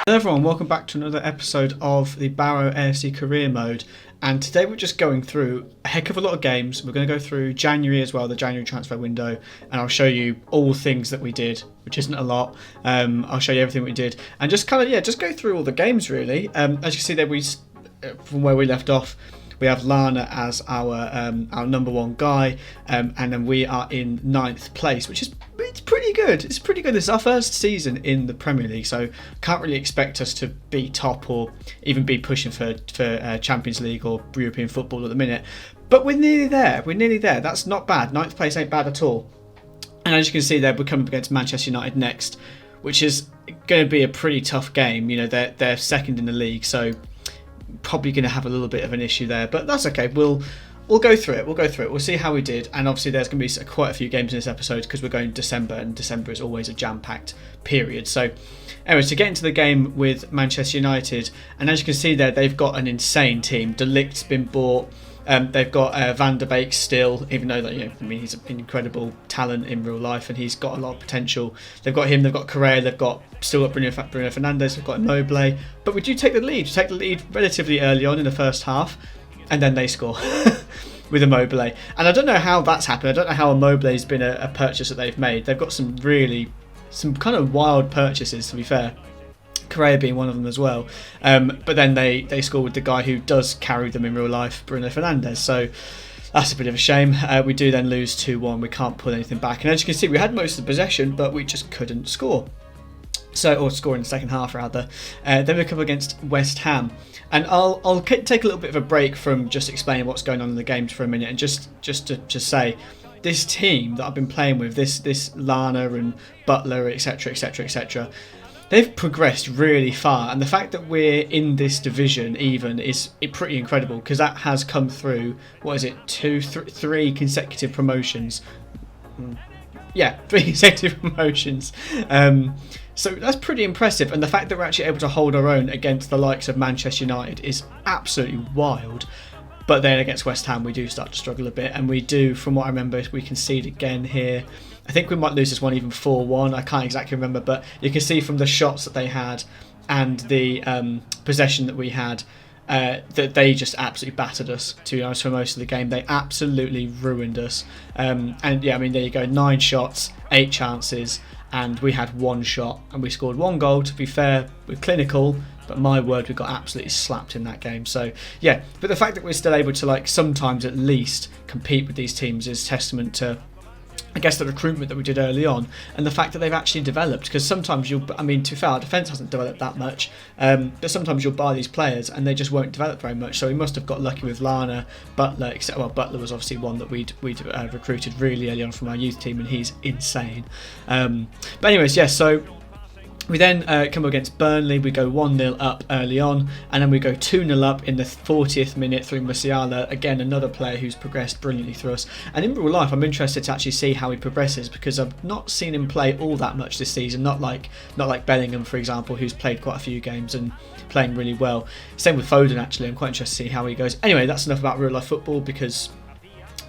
Hello everyone, welcome back to another episode of the BARROW AFC career mode, and today we're just going through a heck of a lot of games. We're going to go through January as well, the January transfer window, and I'll show you all things that we did, which isn't a lot. I'll show you everything we did and just kind of just go through all the games really. As you can see there, from where we left off, we have Lana as our number one guy, and then we are in 9th place, which is pretty good. It's pretty good. This is our first season in the Premier League, so can't really expect us to be top or even be pushing for Champions League or European football at the minute. But we're nearly there. That's not bad. 9th place ain't bad at all. And as you can see there, we're coming up against Manchester United next, which is going to be a pretty tough game. You know, they're second in the league, so probably going to have a little bit of an issue there, but that's okay. We'll go through it. We'll see how we did, and obviously there's going to be quite a few games in this episode because we're going December, and December is always a jam-packed period. So anyway, to get into the game with Manchester United, and as you can see there, they've got an insane team. De Ligt's been bought. They've got Van der Beek still, even though that he's an incredible talent in real life and he's got a lot of potential. They've got him, they've got Correa, they've still got Bruno Fernandes, they've got Immobile. But we do take the lead. We take the lead relatively early on in the first half, and then they score with Immobile. And I don't know how that's happened. I don't know how Immobile has been a purchase that they've made. They've got some kind of wild purchases, to be fair. Correa being one of them as well, but then they score with the guy who does carry them in real life, Bruno Fernandes. So that's a bit of a shame. We do then lose 2-1. We can't pull anything back, and as you can see, we had most of the possession, but we just couldn't score. Or score in the second half rather. Then we come against West Ham, and I'll take a little bit of a break from just explaining what's going on in the games for a minute, and just to say, this team that I've been playing with, this Lana and Butler, etc. They've progressed really far, and the fact that we're in this division even is pretty incredible, because that has come through, three consecutive promotions. Yeah, 3 consecutive promotions. So that's pretty impressive, and the fact that we're actually able to hold our own against the likes of Manchester United is absolutely wild. But then against West Ham we do start to struggle a bit, and we do, from what I remember, we concede again here. I think we might lose this one even 4-1, I can't exactly remember, but you can see from the shots that they had and the possession that we had, that they just absolutely battered us, to be honest, for most of the game. They absolutely ruined us. And yeah, I mean, there you go, 9 shots, 8 chances, and we had 1 shot, and we scored 1 goal. To be fair, we're clinical, but my word, we got absolutely slapped in that game. So yeah, but the fact that we're still able to, sometimes at least compete with these teams is testament to, I guess, the recruitment that we did early on, and the fact that they've actually developed. Because sometimes to be fair, our defence hasn't developed that much, but sometimes you'll buy these players and they just won't develop very much. So we must have got lucky with Lana, Butler, etc. Well, Butler was obviously one that we'd recruited really early on from our youth team, and he's insane. But anyways, yeah, so we then come against Burnley. We go 1-0 up early on, and then we go 2-0 up in the 40th minute through Musiala. Again, another player who's progressed brilliantly through us. And in real life, I'm interested to actually see how he progresses, because I've not seen him play all that much this season. Not like Bellingham, for example, who's played quite a few games and playing really well. Same with Foden, actually. I'm quite interested to see how he goes. Anyway, that's enough about real life football, because,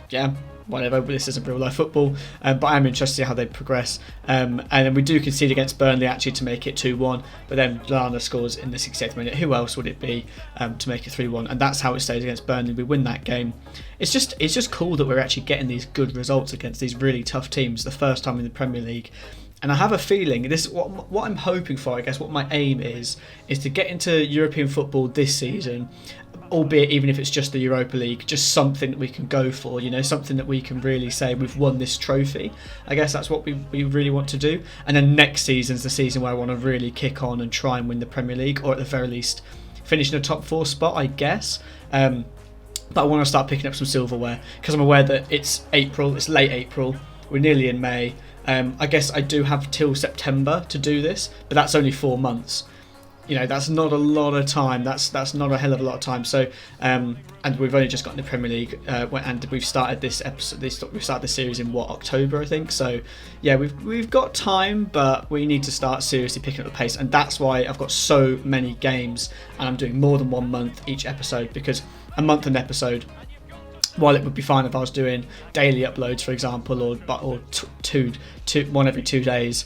yeah, whatever, but this isn't real life football, but I'm interested to see how they progress. And then we do concede against Burnley actually to make it 2-1, but then Lana scores in the 68th minute. Who else would it be to make it 3-1? And that's how it stays against Burnley. We win that game. It's just cool that we're actually getting these good results against these really tough teams the first time in the Premier League. And I have a feeling, this is what I'm hoping for, I guess, what my aim is to get into European football this season, albeit even if it's just the Europa League, just something that we can go for, something that we can really say we've won this trophy. I guess that's what we really want to do. And then next season's the season where I want to really kick on and try and win the Premier League, or at the very least finish in a top 4 spot, I guess. But I want to start picking up some silverware, because I'm aware that it's late April, we're nearly in May. I guess I do have till September to do this, but that's only 4 months. That's not a lot of time. That's not a hell of a lot of time. So, and we've only just got in the Premier League, and we've started this episode. We started this series in October, I think. So, yeah, we've got time, but we need to start seriously picking up the pace, and that's why I've got so many games, and I'm doing more than 1 month each episode, because a month an episode, while it would be fine if I was doing daily uploads, for example, or one every 2 days.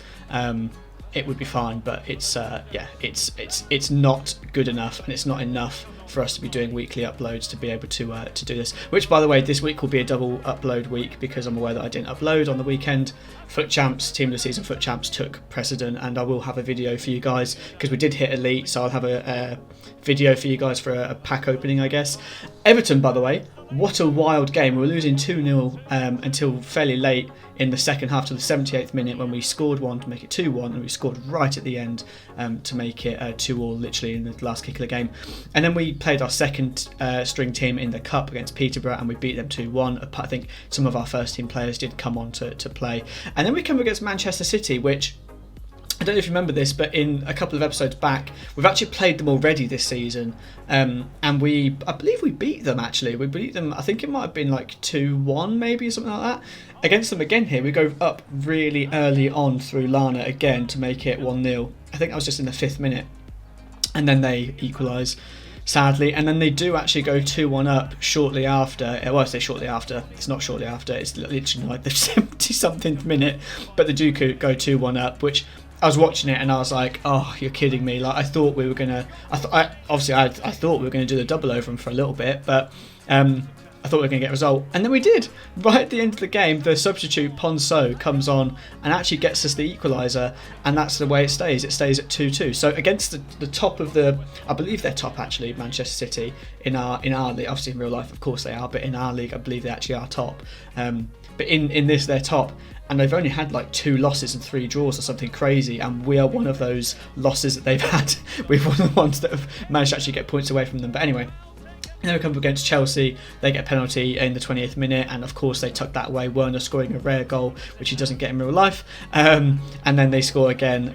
it would be fine. But it's it's not good enough, and it's not enough for us to be doing weekly uploads to be able to do this. Which, by the way, this week will be a double upload week because I'm aware that I didn't upload on the weekend. Foot Champs, Team of the Season Foot Champs took precedent, and I will have a video for you guys because we did hit Elite, so I'll have a video for you guys for a pack opening, I guess. Everton, by the way, what a wild game. We were losing 2-0 until fairly late in the second half, to the 78th minute, when we scored one to make it 2-1, and we scored right at the end to make it 2-2 literally in the last kick of the game. And then we played our second string team in the Cup against Peterborough, and we beat them 2-1. I think some of our first team players did come on to play. And then we come against Manchester City, which, I don't know if you remember this, but in a couple of episodes back, we've actually played them already this season, and I believe we beat them. Actually, we beat them. I think it might have been like 2-1, maybe, or something like that. Against them again here, we go up really early on through Lana again to make it 1-0. I think that was just in the 5th minute, and then they equalise, sadly, and then they do actually go 2-1 up shortly after. Well, I say shortly after. It's not shortly after. It's literally like the 70-something minute, but they do go 2-1 up, which, I was watching it and I was like, "Oh, you're kidding me!" Like, I thought we were gonna. I thought we were gonna do the double over them for a little bit, but I thought we were gonna get a result, and then we did. Right at the end of the game, the substitute Ponceau comes on and actually gets us the equaliser, and that's the way it stays. It stays at 2-2. So against the top of the, I believe they're top actually, Manchester City in our league. Obviously in real life, of course they are, but in our league, I believe they actually are top. But in this, they're top. And they've only had like 2 losses and 3 draws or something crazy, and we are one of those losses that they've had. We're one of the ones that have managed to actually get points away from them. But anyway, then we come up against Chelsea. They get a penalty in the 20th minute, and of course they tuck that away. Werner scoring a rare goal, which he doesn't get in real life, and then they score again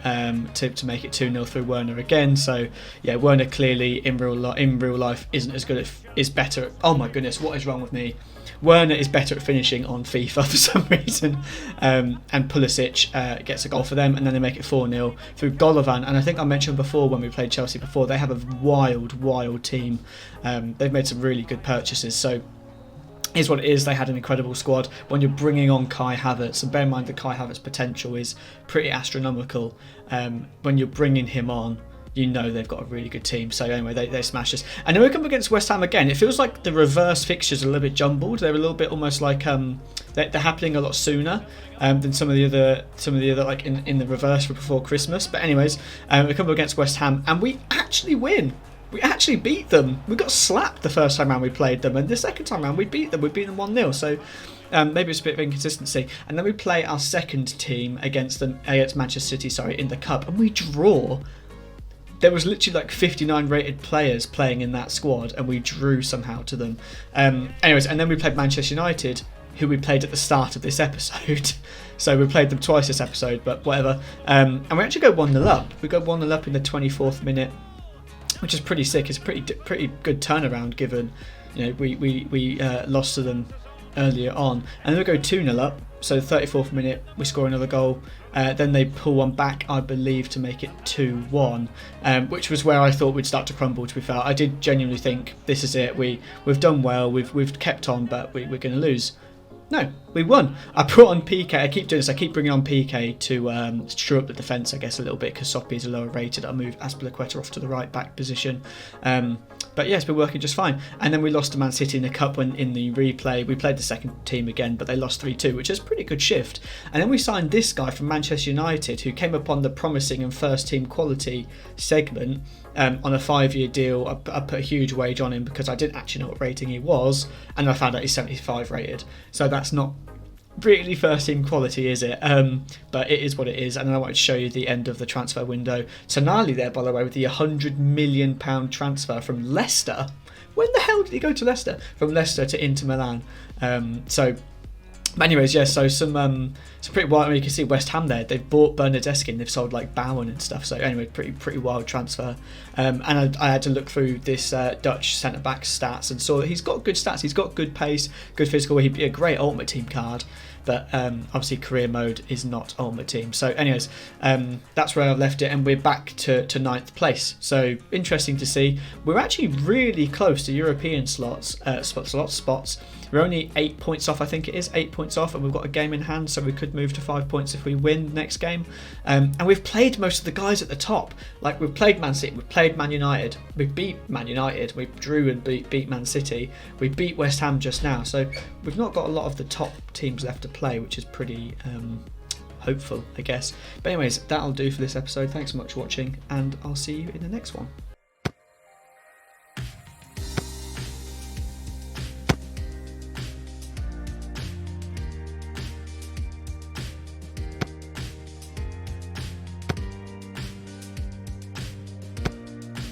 to make it 2-0 through Werner again. So yeah, Werner clearly in real life isn't as good. Is better. Oh my goodness, what is wrong with me? Werner is better at finishing on FIFA for some reason, and Pulisic gets a goal for them, and then they make it 4-0 through Golovin. And I think I mentioned before when we played Chelsea before, they have a wild team. They've made some really good purchases, so here's what it is. They had an incredible squad. When you're bringing on Kai Havertz, and bear in mind that Kai Havertz's potential is pretty astronomical, when you're bringing him on, you know they've got a really good team. So anyway, they smash us. And then we come up against West Ham again. It feels like the reverse fixtures are a little bit jumbled. They're a little bit almost like they're happening a lot sooner than some of the other like in the reverse for before Christmas. But anyways, we come up against West Ham and we actually win. We actually beat them. We got slapped the first time round we played them, and the second time round we beat them. We beat them 1-0. So maybe it's a bit of inconsistency. And then we play our second team against Manchester City, in the Cup, and we draw. There was literally like 59 rated players playing in that squad, and we drew somehow to them. Anyways, and then we played Manchester United, who we played at the start of this episode. So we played them twice this episode, but whatever. And we actually go 1-0 up. We go 1-0 up in the 24th minute, which is pretty sick. It's a pretty good turnaround given, we lost to them earlier on. And then we go 2-0 up. So 34th minute, we score another goal. Then they pull one back, I believe, to make it 2-1, which was where I thought we'd start to crumble, to be fair. I did genuinely think, this is it. We've done well. We've kept on, but we're going to lose. No, we won. I brought on PK. I keep doing this. I keep bringing on PK to shore up the defence, I guess, a little bit, because Soppy is a lower rated. I moved Azpilicueta off to the right back position. But yeah, it's been working just fine. And then we lost to Man City in the Cup when in the replay. We played the second team again, but they lost 3-2, which is a pretty good shift. And then we signed this guy from Manchester United, who came upon the promising and first team quality segment on a 5-year deal. I put a huge wage on him because I didn't actually know what rating he was, and I found out he's 75 rated. So that's not really first team quality, is it? But it is what it is. And I wanted to show you the end of the transfer window. Tonali there, by the way, with the £100 million transfer from Leicester. When the hell did he go to Leicester? From Leicester to Inter Milan. But anyways, yeah, so some pretty wild. I mean, you can see West Ham there. They've bought Bernardeschi and they've sold like Bowen and stuff. So anyway, pretty wild transfer. And I had to look through this Dutch centre back stats and saw that he's got good stats. He's got good pace, good physical. He'd be a great Ultimate Team card. But obviously career mode is not Ultimate Team. So anyways, that's where I've left it, and we're back to 9th place. So interesting to see. We're actually really close to European spots. We're only 8 points off, I think it is, 8 points off, and we've got a game in hand, so we could move to 5 points if we win the next game. And we've played most of the guys at the top. Like, we've played Man City, we've played Man United, we beat Man United, we drew and beat Man City, we beat West Ham just now, so we've not got a lot of the top teams left to play, which is pretty hopeful, I guess. But anyways, that'll do for this episode. Thanks so much for watching, and I'll see you in the next one.